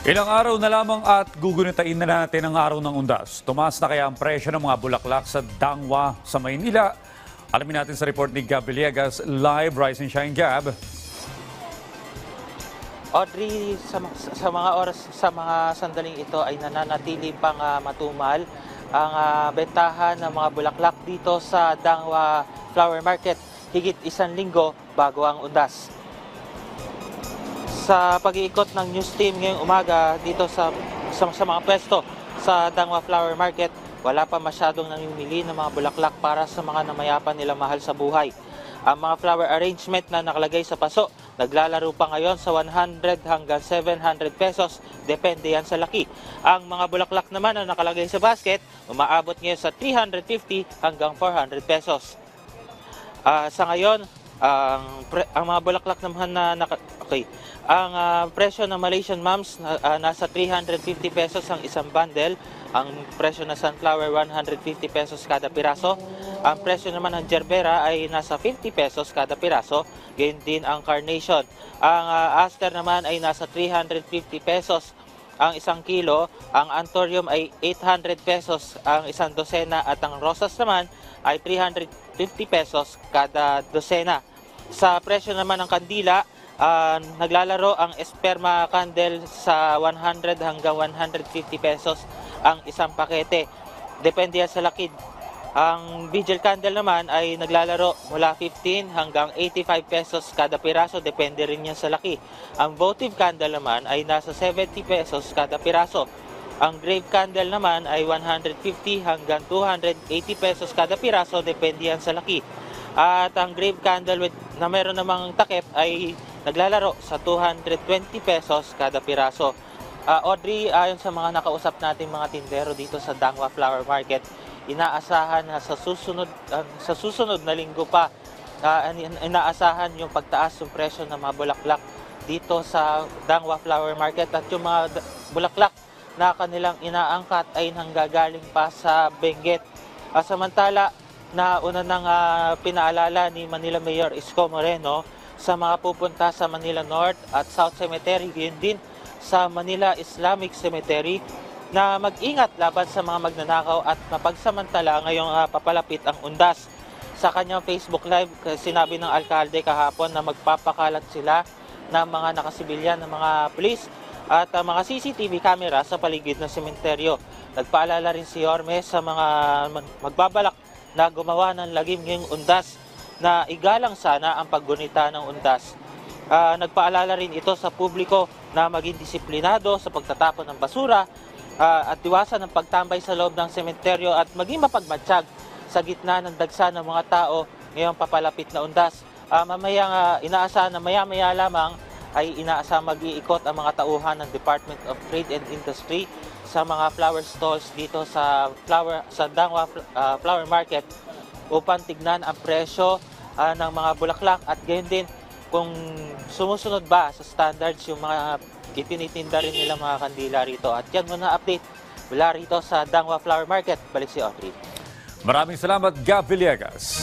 Ilang araw na lamang at gugunitain na natin ang araw ng undas. Tumaas na kaya ang presyo ng mga bulaklak sa Dangwa sa Maynila? Alamin natin sa report ni Gab Villegas, live Rise and Shine. Gab. Audrey, sa mga oras, sa mga sandaling ito ay nananatili pang matumal ang bentahan ng mga bulaklak dito sa Dangwa Flower Market higit isang linggo bago ang undas. Sa pag-iikot ng news team ngayong umaga dito sa mga pwesto sa Dangwa Flower Market, wala pa masyadong namimili ng mga bulaklak para sa mga namayapan nila mahal sa buhay. Ang mga flower arrangement na nakalagay sa paso, naglalaro pa ngayon sa 100 hanggang 700 pesos, depende yan sa laki. Ang mga bulaklak naman na nakalagay sa basket, umaabot ngayon sa 350 hanggang 400 pesos. Sa ngayon, ang mga bulaklak naman ang presyo ng Malaysian Mums nasa 350 pesos ang isang bundle. Ang presyo ng sunflower 150 pesos kada piraso. Ang presyo naman ng gerbera ay nasa 50 pesos kada piraso. Gayon din ang carnation. Ang aster naman ay nasa 350 pesos ang isang kilo. Ang anthurium ay 800 pesos ang isang dosena at ang rosas naman ay 350 pesos kada dosena. Sa presyo naman ng kandila, naglalaro ang esperma candle sa 100 hanggang 150 pesos ang isang pakete. Depende yan sa laki. Ang vigil candle naman ay naglalaro mula 15 hanggang 85 pesos kada piraso. Depende rin yan sa laki. Ang votive candle naman ay nasa 70 pesos kada piraso. Ang grave candle naman ay 150 hanggang 280 pesos kada piraso. Depende yan sa laki. At ang grave candle na meron namang takip ay naglalaro sa 220 pesos kada piraso. Audrey, ayon sa mga nakausap nating mga tindero dito sa Dangwa Flower Market, inaasahan na sa susunod na linggo pa, inaasahan yung pagtaas ng presyo ng mga bulaklak dito sa Dangwa Flower Market at yung mga bulaklak na kanilang inaangkat ay nanggagaling pa sa Benguet. Samantala, nauna nang pinaalala ni Manila Mayor Isko Moreno sa mga pupunta sa Manila North at South Cemetery, yun din sa Manila Islamic Cemetery, na mag-ingat laban sa mga magnanakaw at mapagsamantala ngayong papalapit ang undas. Sa kanyang Facebook Live, sinabi ng alkalde kahapon na magpapakalat sila ng mga nakasibilyan ng mga pulis at mga CCTV camera sa paligid ng sementeryo. Nagpaalala rin si Yorme sa mga magbabalak na gumawa ng lagim ngayong undas na igalang sana ang paggunita ng undas. Nagpaalala rin ito sa publiko na maging disiplinado sa pagtatapon ng basura at iwasan ng pagtambay sa loob ng sementeryo at maging mapagmatsyag sa gitna ng dagsa ng mga tao ngayong papalapit na undas. Inaasahan na maya-maya lamang ay inaasahan mag-iikot ang mga tauhan ng Department of Trade and Industry sa mga flower stalls dito sa Dangwa Flower Market upang tignan ang presyo ng mga bulaklak at gayon din kung sumusunod ba sa standards yung mga itinitinda rin nila mga kandila rito. At yan muna update mula rito sa Dangwa Flower Market. Balik si Audrey. Maraming salamat, Gab Villegas.